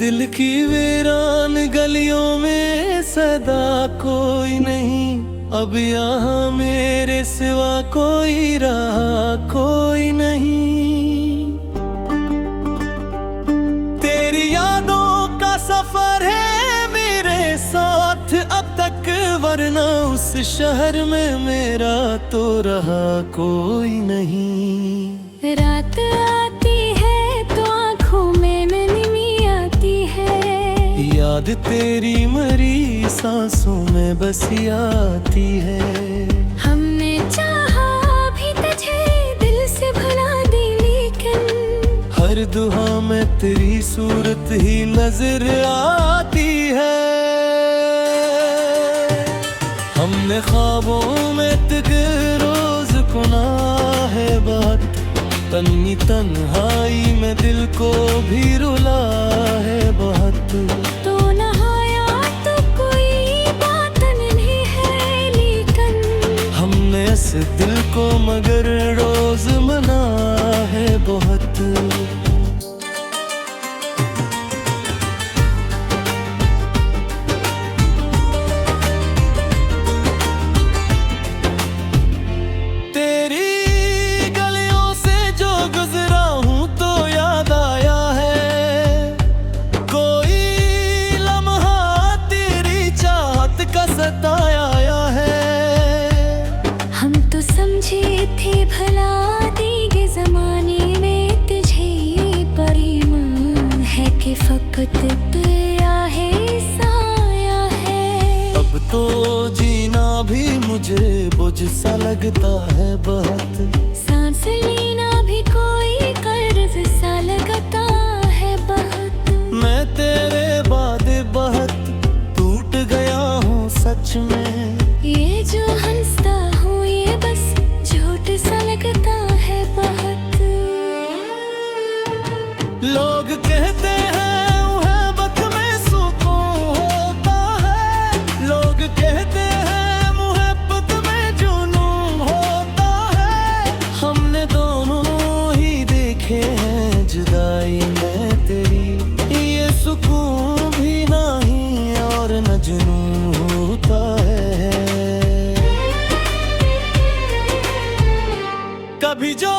दिल की वीरान गलियों में सदा कोई नहीं, अब यहाँ मेरे सिवा कोई रहा कोई नहीं। तेरी यादों का सफर है मेरे साथ अब तक, वरना उस शहर में मेरा तो रहा कोई नहीं। रात आती है तो आँखों में नमी आती है, याद तेरी मरी सांसों में बसी आती है। हमने चाहा भी तुझे दिल से भुला दी, लेकिन हर दुआ में तेरी सूरत ही नजर आती है। हमने ख्वाबों में तक रोज गुनाह है बात, तन्नी तन्हाई में दिल को भी रुला है बहुत। तो नहाया तो कोई बात नहीं है, लेकिन हमने इस दिल को मगर रोज मना है बहुत। हम तो समझे थे भला देंगे जमाने में तुझे, पर ईमान है कि फकत तेरा है साया है। अब तो जीना भी मुझे बोझ सा लगता है बहुत, सांस लेना भी कोई कर्ज सा लगता है बहुत। मैं तेरे बाद बहुत टूट गया हूँ सच में, ये जो हंसता हूँ ये बस झूठ सा लगता है बहुत। लोग कहते हैं मोहब्बत में सुकून होता है, लोग कहते हैं मोहब्बत में जुनून होता है। हमने दोनों ही देखे हैं जुदाई में तेरी, ये सुकून भी नहीं और न जुनून होता है। कभी जो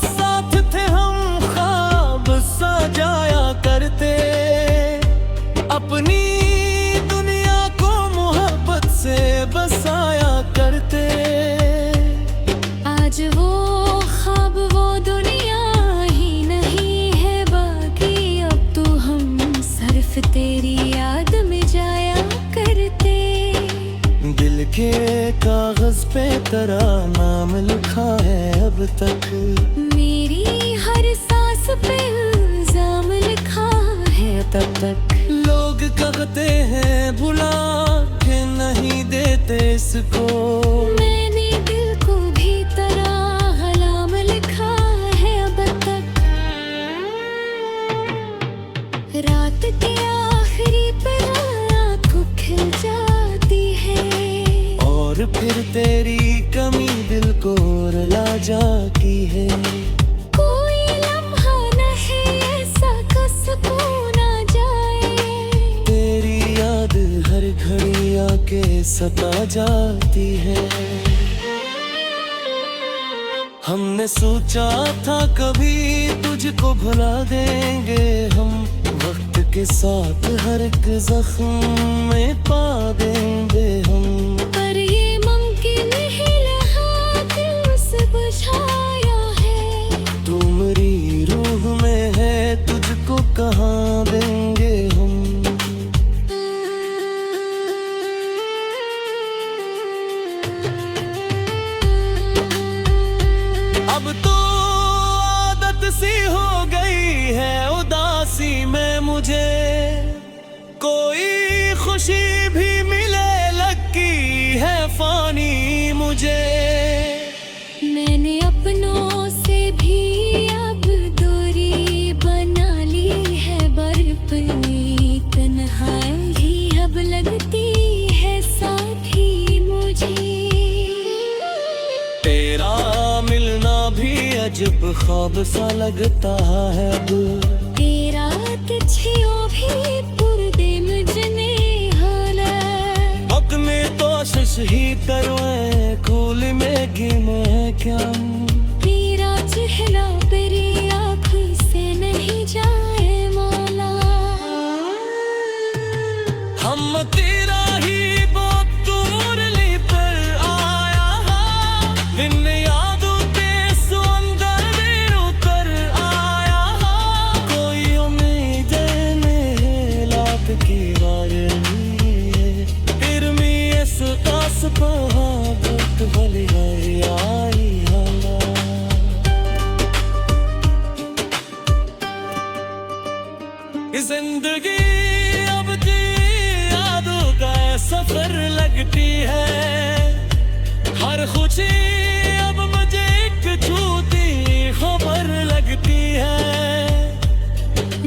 साथ थे हम ख्वाब सजाया करते, अपनी दुनिया को मोहब्बत से बसाया करते। आज वो ख्वाब वो दुनिया ही नहीं है बाकी, अब तो हम सिर्फ तेरी याद में जाया करते। दिल के कागज पे तेरा नाम लिखा है अब तक, मेरी हर सांस पे इल्जाम लिखा है तब तक। लोग कहते हैं भुला के नहीं देते इसको, मैंने दिल को भी तेरा गलाम लिखा है अब तक। रात के आखिरी पर आँखों खिल जाती है, और फिर तेरी कमी दिल को रुला जाती है। कोई लम्हा नहीं ऐसा का सुकून आ जाए, तेरी याद हर घड़ी आके सता जाती है। हमने सोचा था कभी तुझको भुला देंगे हम, वक्त के साथ हर एक जख्म में पा देंगे हम। पर ये मुमकिन ही लहा दिल से बुझाया है, तू मेरी रूह में है तुझको कहाँ देंगे हम। अब तो आदत सी हो गई है उदासी में मुझे, कोई खुशी भी मिले लगती है फानी मुझे। मैंने अपनों से भी अब दूरी बना ली है, बर्फी तन्हाई भी अब लगती है साथी मुझे। तेरा मिलना भी अजब ख्वाब सा लगता है अब, तेरा किछियो भी पुरदे मुझने हाला अपने कोशिश ही करवे कूल में गिने क्या तेरा चेहरा तेरी आँखों से नहीं जाए मौला हम तेरा ही बहुत दूर ली पर आया दिन यादों के सुंदर में उतर आया कोई उम्मीद नहीं लाप की वारनी फिर मी इस तास बहुत भली आई हाला जिंदगी अब यादों का सफर लगती है हर खुशी अब मुझे एक छूती खबर लगती है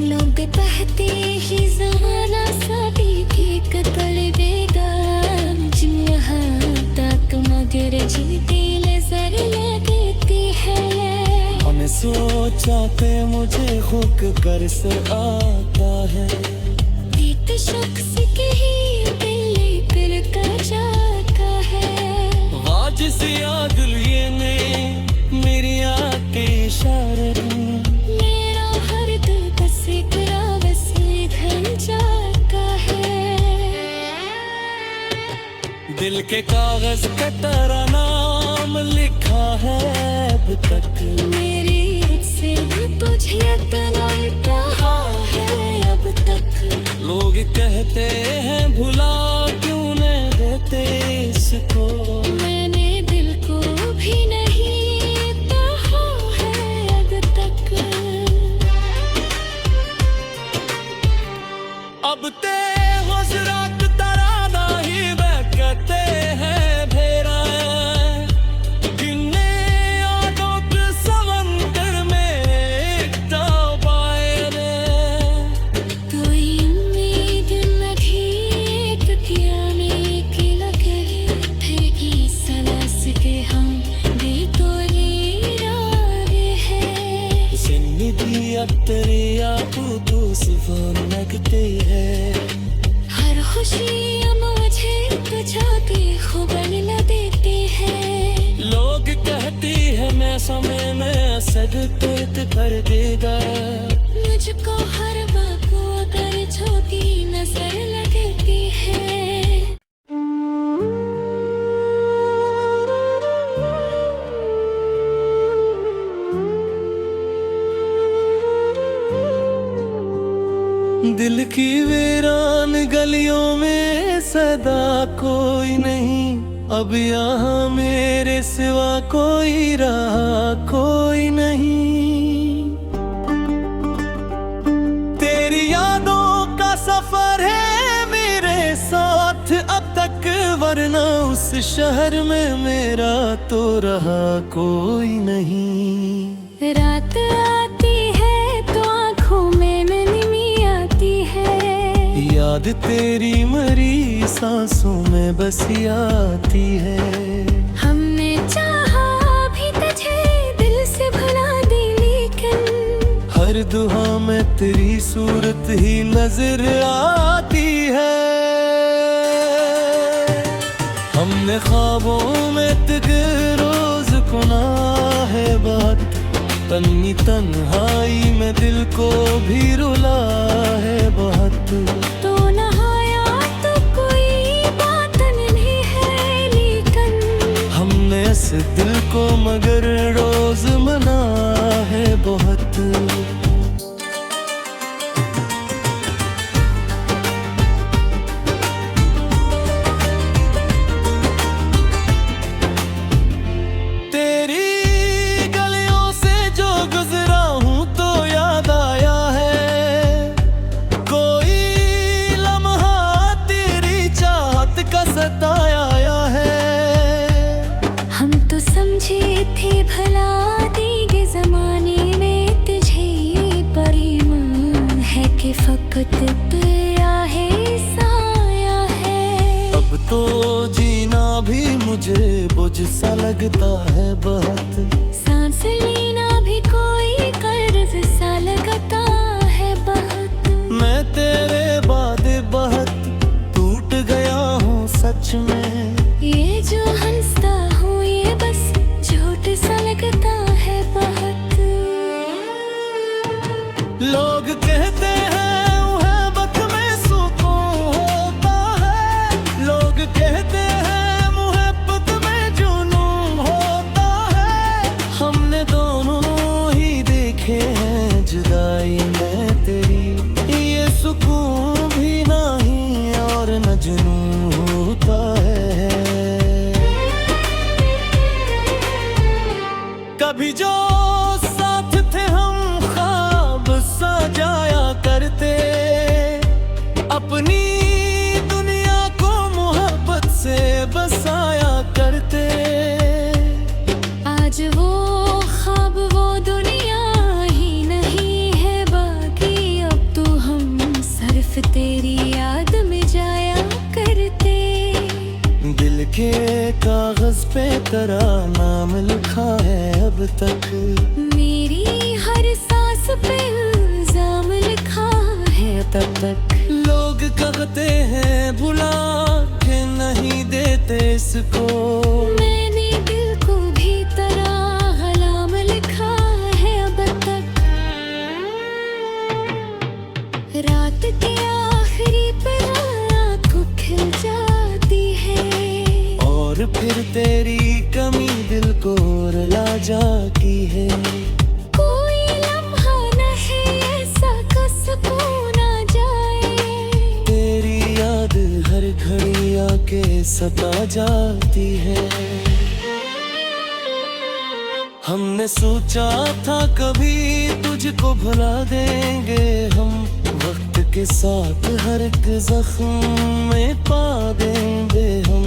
लोग कहते ही ज़माना साथी की कतल देगा यहाँ तक मगर जीती नजर लगती है हमने सोचा थे मुझे हुक कर से आता है एक शख्स के ही दिल कर जाता है आज से याद लिए ने मेरी आँख के इशारे मेरा हर दिल बस एक राग से घन जाता है दिल के कागज का तेरा नाम लिखा है अब तक मेरी से तुझे इतना रहा है अब तक लोग कहते हैं भुला क्यों न देते इसको मैंने दिल को भी नहीं कहा है अब तक अब ते गुजरात तराना ही वह कहते हैं भेरा गिनने यादों के समंदर में एक दाव आए रे कोई उम्मीद न थी आने की लगे फेंकी सलास के हम दिल तो नीरागे हैं जिंदगी अब तेरी आपू तूफान लगती है हर खुशी मुझे तुझाती खबर न देती है लोग कहती है मैं समय में सद तुर्त कर देगा मुझको हर बात अगर छोटी नजर लगती है दिल की वीरान गलियों में सदा कोई नहीं अब यहाँ मेरे सिवा कोई रहा कोई नहीं तेरी यादों का सफर है मेरे साथ अब तक वरना उस शहर में मेरा तो रहा कोई नहीं रात आती है तो आँखों में नमी आती है याद तेरी मरी सांसों में बसी आती है हमने चाहा भी तुझे दिल से भुला दी लेकिन हर दुआ में तेरी सूरत ही नजर आती है हमने ख्वाबों में तक रोज गुनाह है बात तन्नी तन्हाई में दिल को भी रुला है बहुत तो नहाया तो कोई बात नहीं है लेकिन हमने इस दिल को मगर रोज मना है बहुत भला देंगे जमाने में तुझे परिमाण है कि फकत तेरा है साया है। अब तो जीना भी मुझे बुझ सा लगता है बहुत, सांस लेना भी कोई कर्ज सा लगता है बहुत। लिखे कागज पे तेरा नाम लिखा है अब तक। मेरी हर सांस पे इल्जाम लिखा है तब तक। लोग कहते हैं भुला के नहीं देते इसको, मैंने दिल को भी तेरा हलाम लिखा है अब तक। रात के आखिरी पल आँखों खिल जाती है, और फिर तेरी कमी दिल को रुला जाती है। कोई लम्हा नहीं ऐसा कसको ना जाए, तेरी याद हर घड़ी आके सता जाती है। हमने सोचा था कभी तुझको भुला देंगे हम, वक्त के साथ हर एक जख्म में पा देंगे हम।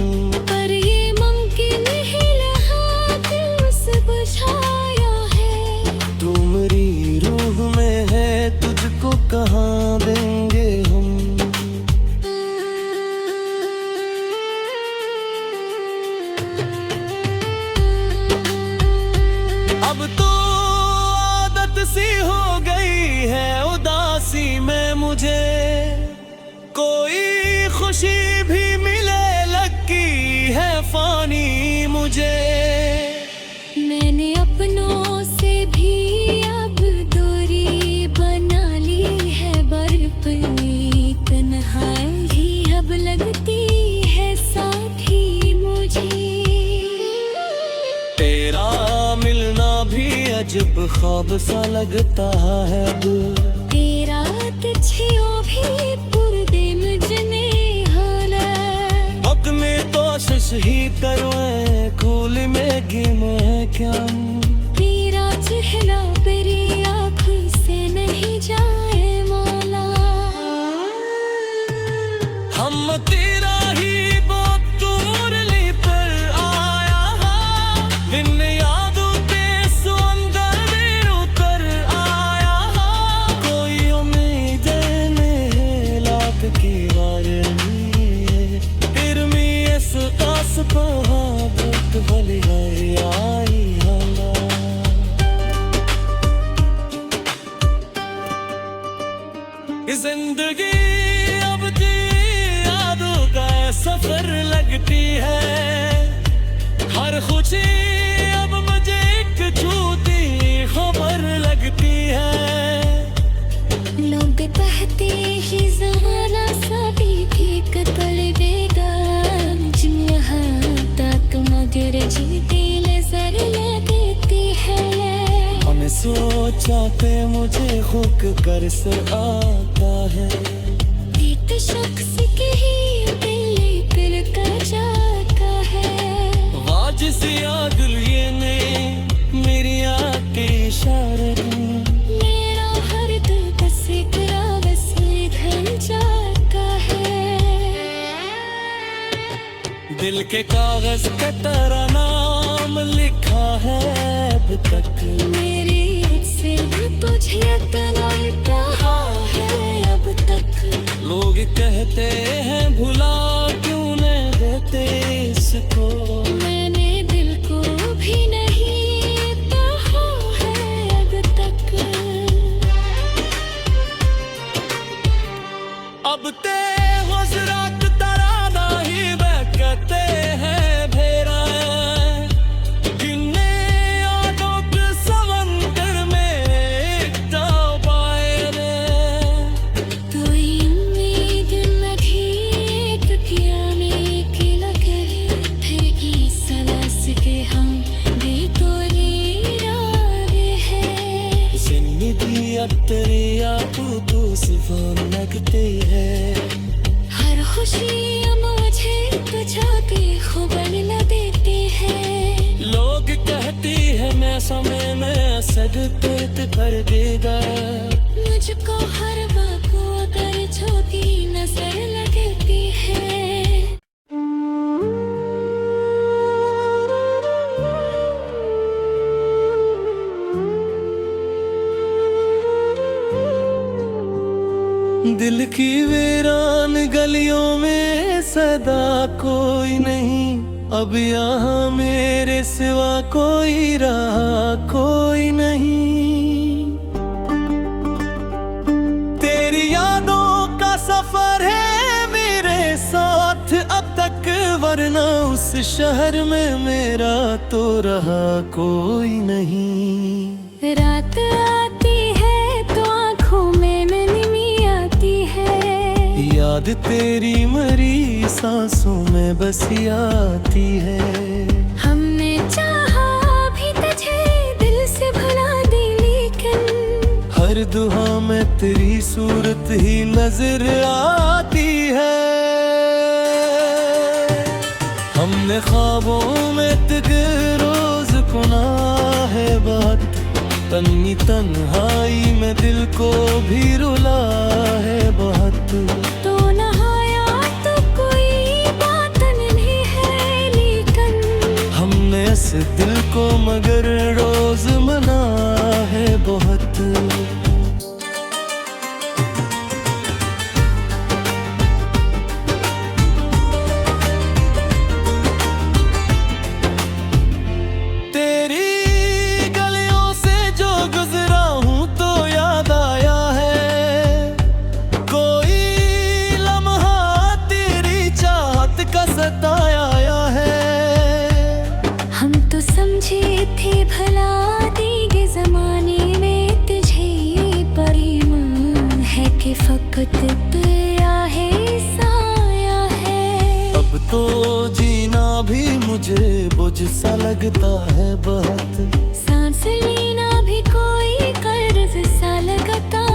पर ये मुमकिन ही रहा दिल से बुझाया है। तू मेरी रूह में है, तुझको कहाँ देंगे हम। अब तो आदत सी हो गई है उदासी में मुझे, कोई खुशी भी मिले लगती है फानी मुझे। मैंने अपनों से भी अब दूरी बना ली है, बर्फ तन्हाई ही अब लगती है साथी मुझे। तेरा मिलना भी अजब ख्वाब सा लगता है अब, तेरा तिछियों भी पुरदे मुझने होला। वक्त में कोशिश ही करो कूल में गिम है क्या। तेरा चेहरा मेरी आँख से नहीं जाए मौला। हम तेरा ही बहुत दूर ली पर आया, इन यादों पे सुंदर में उतर आया। कोई उम्मीद नहीं लाख की वार नहीं, फिर मी इस कास को बहुत भली आई हाला। जिंदगी अब की यादों का सफर लगती है, हर खुशी अब मुझे एक छूती खबर लगती है। लोग कहते ही ज़माना साथी की कतल देगा, यहाँ तक मगर जीती नजर लगती है। हमें सोचाते मुझे खुद कर से आता है, एक शख्स के ही दिल पर का जाता है। आज से आग लिए ने मेरी आँख के इशारे, मेरा हर दिल बस एक राग से ढल जाता है। दिल के कागज का तेरा नाम लिखा है अब तक। मेरी से तुझे इतना रहा है अब तक। लोग कहते हैं भुला क्यों नहीं देते इसको, मैंने दिल को भी नहीं कहा है अब तक। अब ते गुजरात तराना ही बहकते हैं भेरा, जिन्ने यादों के समंदर में एक दाव पाए रे। तो उम्मीद न थी एक क़यामत की लकीर, फेंकी सलास के हम बेतोरी रागे हैं। जिंदगी अब तेरी तू सिफान लगती है, हर खुशी मुझे तुझा के खुबल न देती है। लोग कहती है मैं समय में सदते कर देगा। मुझको हर वक्त अगर छोटी नजर लगती है। दिल की वीरान गलियों में सदा कोई नहीं, अब यहाँ मेरे सिवा कोई रहा कोई नहीं। तेरी यादों का सफर है मेरे साथ अब तक, वरना उस शहर में मेरा तो रहा कोई नहीं। रात आती है तो आँखों में नमी आती है, याद तेरी मरी सांसों में बसी आती है। हमने चाहा भी तुझे दिल से भुला दी, लेकिन हर दुआ में तेरी सूरत ही नजर आती है। हमने ख्वाबों में तक रोज गुनाह है बात, तन्नी तन्हाई में दिल को भी रुला है बहुत। तो नहाया तो कोई बात नहीं है, लेकिन हमने इस दिल को मगर रोज मना है बहुत। हम तो समझे थे भला देंगे जमाने में तुझे, प्रेम है कि फकत तेरा है साया है। अब तो जीना भी मुझे बुझ सा लगता है बहुत, सांस लेना भी कोई कर्ज सा लगता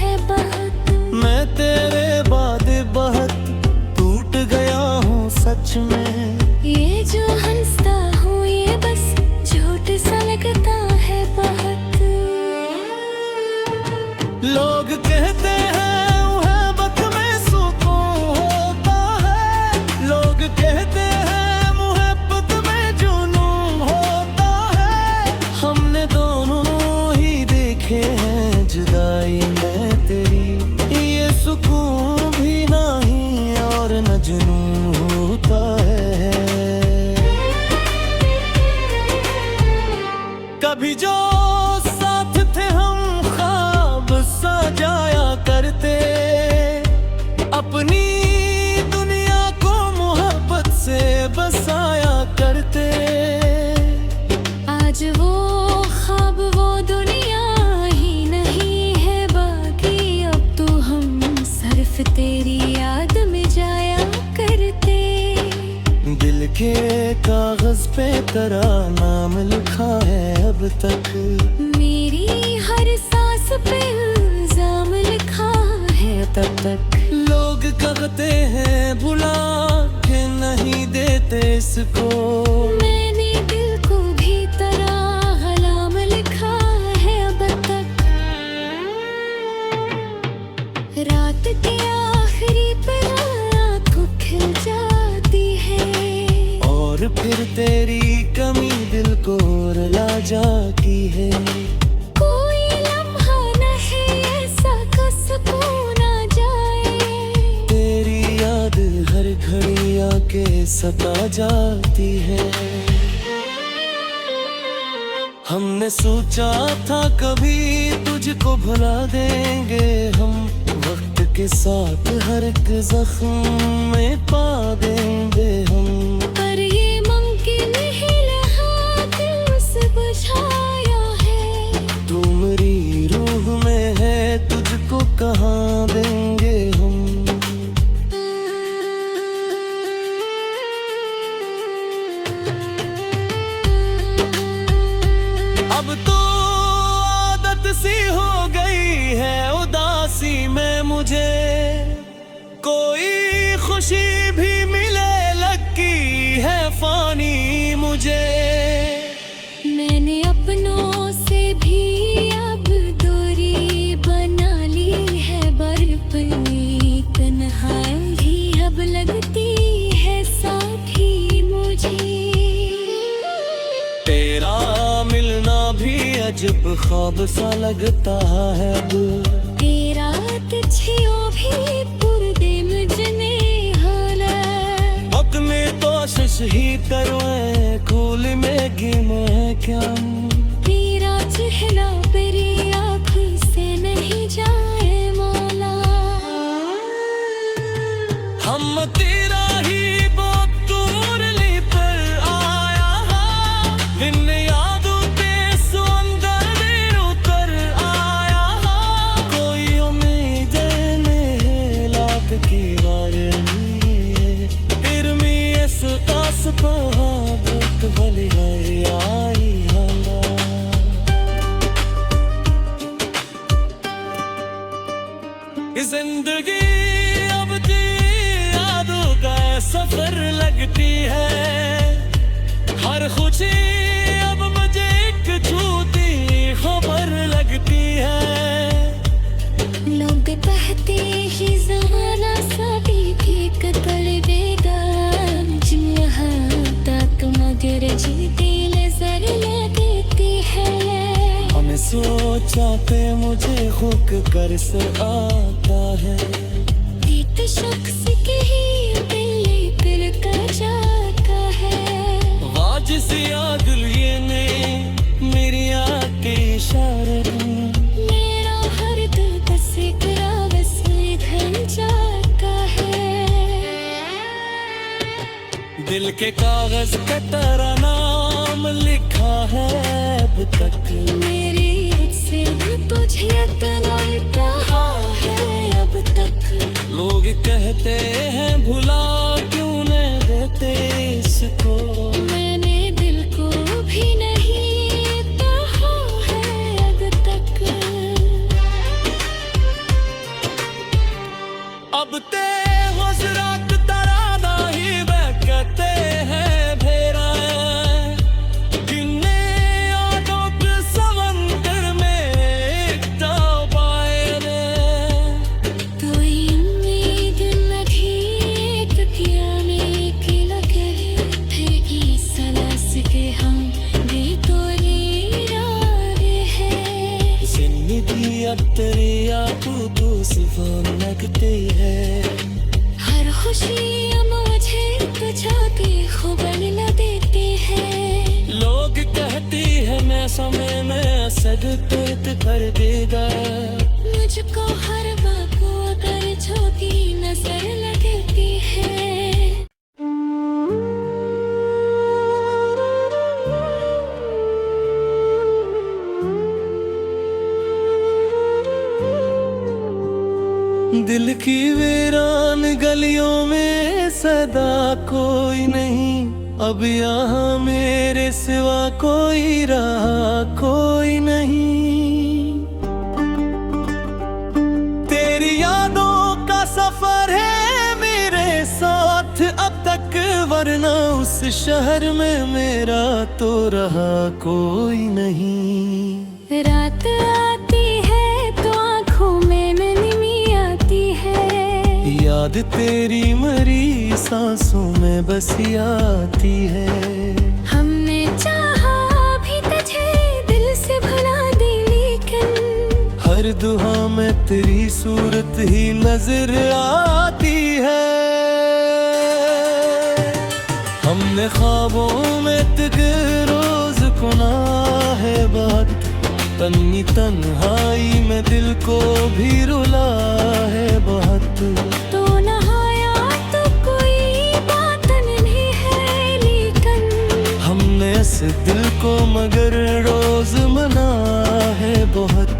है बहुत। मैं तेरे बाद बहुत टूट गया हूँ सच में, ये जो हंसता हूँ ये बस झूठ सा लगता है बहुत। लोग कहते हैं मोहब्बत में सुकून होता है, लोग कहते हैं मोहब्बत में जुनून होता है। हमने दोनों ही देखे हैं जुदाई में तेरी, ये सुकून भी नहीं और न जुनून होता है। कभी जो साथ थे हम ख्वाब सजाया करते, अपनी दुनिया को मोहब्बत से बसाया करते। आज वो ख्वाब वो दुनिया ही नहीं है बाकी, अब तो हम सिर्फ तेरी याद में जाया करते। दिल के कागज पे तेरा नाम लिखा है अब तक, मेरी हर सांस पे इल्जाम लिखा है तब तक। लोग कहते हैं भुला के नहीं देते इसको, मैंने दिल को भी तेरा गलाम लिखा है अब तक। रात के आखिरी पल आँखों खिल जाती है, और फिर तेरी कमी दिल को रुला जाती है। कोई लम्हा नहीं ऐसा का सुकून आ जाए, तेरी याद हर घड़ी आके सता जाती है। हमने सोचा था कभी तुझको भुला देंगे हम, वक्त के साथ हर एक जख्म में पा देंगे हम। पर ये मुमकिन ही रहा दिल से बुझाया है, तू मेरी रूह में है तुझको कहाँ देंगे हम। अब तो आदत सी हो गई है उदासी में मुझे, कोई खुशी भी मिले लगती है फानी मुझे। मैंने अपनों से भी अब दूरी बना ली है, बर्फनी तन्हाई ही अब लगती है साथी मुझे। तेरा मिलना भी अजब ख्वाब सा लगता है अब, तेरा तुझियो भी पुरदे मुझने हाला। वक्त में कोशिश ही दरवाज़े खोल में मैं क्या तेरा चेहरा मेरी आँख से नहीं जाए मौला। हम तेरा ही बहुत दूरली पर आया इन यादों पे समंदर उतर आया कोई उम्मीद नहीं लाख की बहुत भली आई हाला। जिंदगी अब की यादों का सफर लगती है हर खुशी अब मुझे एक छूती खबर लगती है। लोग कहते ही ज़माना साड़ी की कतल देगा मगर जीती नजर लगती है। हमें सोचाते मुझे हुक कर से आता है एक शख्स के ही दिल का जाता है। आज से याद लिए ने मेरी आके इशारे मेरा हर दिल बस एक रावस में घन जाता है। दिल के कागज पे तेरा नाम लिखा है अब तक मेरी से तुझे इतना कहा है अब तक। लोग कहते हैं भुला क्यों न देते इसको मैंने दिल को भी नहीं कहा है अब तक। अब ते हजरत तराना ही कहते हैं भेरा किन्ने यादों के समंदर में डूबाए रे। कोई उम्मीद न थी किया में कि लगे फिर की सलास के हम भी तो नीरारे हैं। जिंदगी अब तेरी तू सिफान लगती है हर खुशी मुझे तुझाती खबर न देती है। लोग कहती है मैं समय में सदकत कर देगा मुझको हर बात अगर झोंकी नजर लगती है। दिल की वीरान गलियों में सदा कोई नहीं अब यहाँ मेरे सिवा कोई रहा कोई नहीं। तेरी यादों का सफर है मेरे साथ अब तक वरना उस शहर में मेरा तो रहा कोई नहीं। रात आती है तो आँखों में नमी आती है याद तेरी मरी सांसों में बसी आती है। हमने चाहा भी तुझे दिल से भुला दी लेकिन हर दुआ में तेरी सूरत ही नजर आती है। हमने ख्वाबों में तुझे रोज गुनाह है बहुत तन्नी तन्हाई में दिल को भी रुला है बहुत। तो नहाया तो कोई बात नहीं है लेकिन हमने इस दिल को मगर रोज मना है बहुत।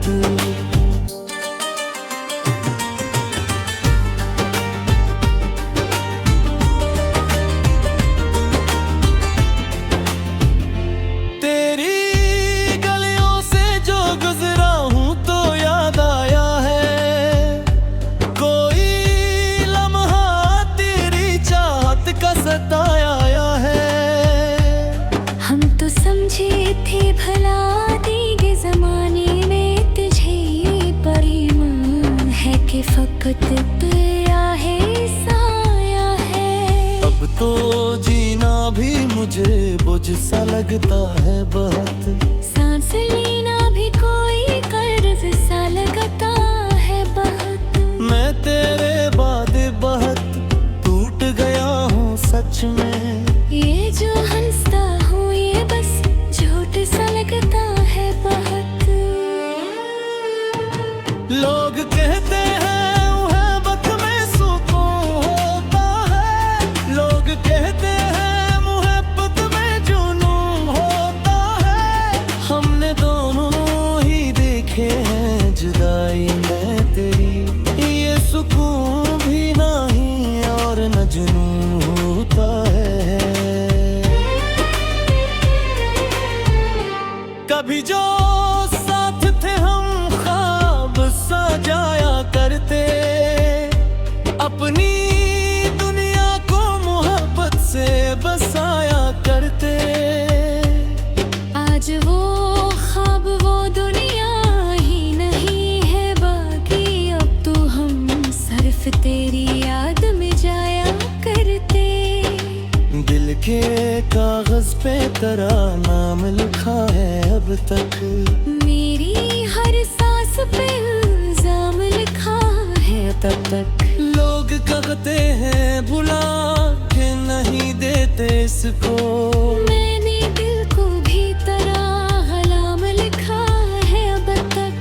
समझे थे भला देंगे जमाने में तुझे परिमाण है कि फकत तेरा है साया है। अब तो जीना भी मुझे बुझ सा लगता है बहुत सांस लेना भी कोई कर्ज सा लगता है बहुत। मैं तेरे बाद बहुत टूट गया हूँ सच में ये आज वो ख्वाब वो दुनिया ही नहीं है बाकी, अब तो हम सिर्फ तेरी याद में जाया करते। दिल के कागज पे तेरा नाम लिखा है अब तक, मेरी हर सांस पे इल्जाम लिखा है तब तक। लोग कहते हैं भुला के नहीं देते इसको, मैंने दिल को भी तेरा हलाम लिखा है अब तक।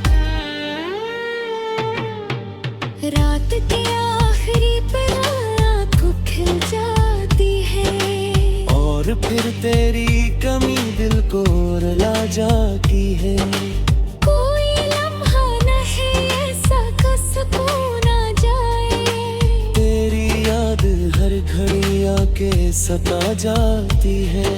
रात के आखिरी पल आँखों खिल जाती है, और फिर तेरी कमी दिल को रुला जाती है। कोई लम्हा नहीं ऐसा कसको ना जाए, तेरी याद हर घड़ी आके सता जाती है।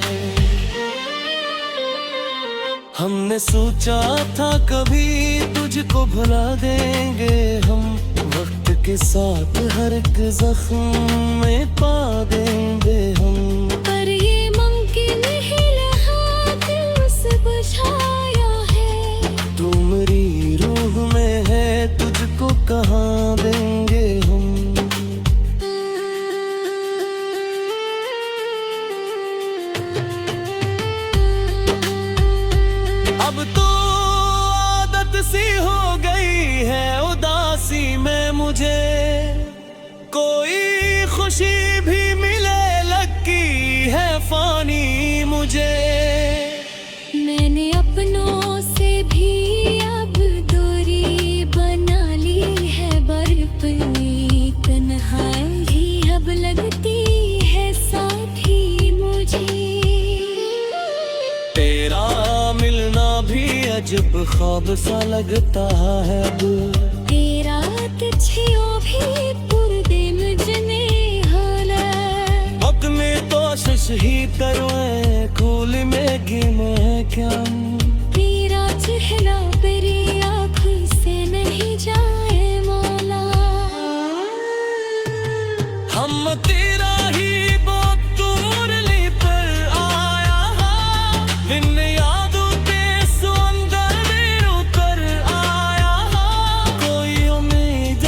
हमने सोचा था कभी तुझको भुला देंगे हम, वक्त के साथ हर एक जख्म में पा देंगे हम। पर ये मुमकिन ही रहा दिल से बुझाया है, तू मेरी रूह में है तुझको कहाँ देंगे हम। अब तो आदत सी हो गई है उदासी में मुझे, कोई खुशी भी मिले लगती है फानी मुझे। मैंने अपनों से भी अब दूरी बना ली है, बर्फ तन्हाई ही अब लगती है साथी मुझे। तेरा मिलना भी अजब ख्वाब सा लगता है अब, तेरा तिछियों भी पुरदे मुझने होला, अपने तो शश ही करवाए खूल में गिने क्या। तेरा चेहरा मेरी आँखों से नहीं जाए मौला। हम तेरा ही बहुत दूर ले पर आया हा, बिन यादों के समंदर में उतर आया हा। कोई उम्मीद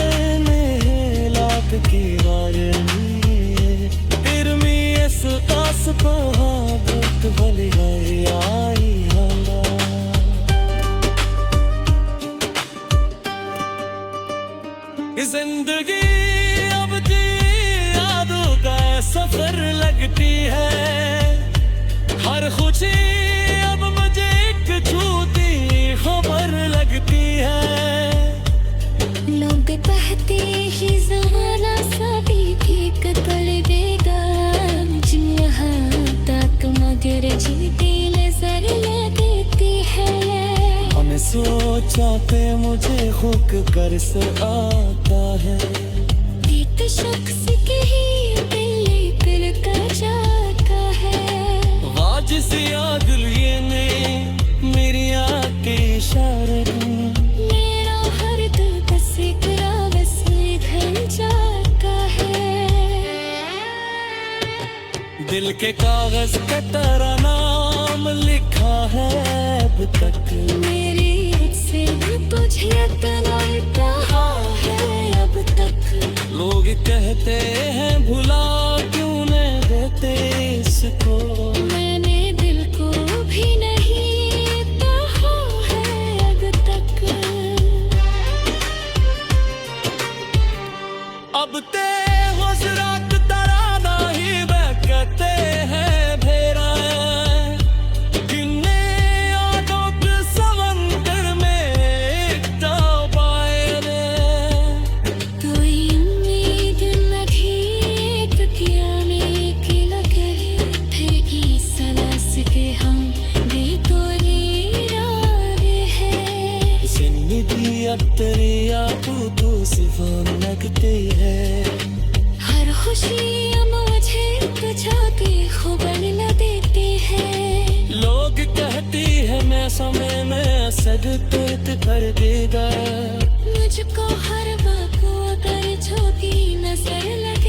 नहीं लाख की वारनी, फिर मी इस आस पर बहुत भली आई हाला। जिंदगी अब जी यादों का सफर लगती है, हर खुशी अब मुझे एक छूती खबर लगती है। लोग कहते ही ज़माना सभी ठीक कर देगा, मुझे यहाँ तक मगर जीती नजर लगती है। हमें सोचा पे मुझे हुक कर से आता है, एक शख्स के ही दिल दिल का जाता है। आज से याद लिए ने मेरी आँख के इशारे में, मेरा हर दिल बस एक रावस में घल जाता है। दिल के कागज का तेरा नाम लिखा है अब तक, मेरी से तुझे इतना कहा है अब तक। लोग कहते हैं भुला क्यों न देते इसको, मैंने दिल को भी नहीं कहा है अब तक। अब ते गुजरात तराना ही वह कहते हैं भेरा, किन्ने यादों के समंदर में एक ताब आए रे। कोई उम्मीद न थी दुनिया में कि लगे, फिर की सलास के हम बेतोरी रागे हैं। जिंदगी अब तेरी आंखों तो सिफान लगती है, हर खुशी मुझे तुझा के खबर न देते हैं। लोग कहती है मैं समय में सद तुर्त कर देगा, मुझको हर वक्त अगर छोटी नजर लगे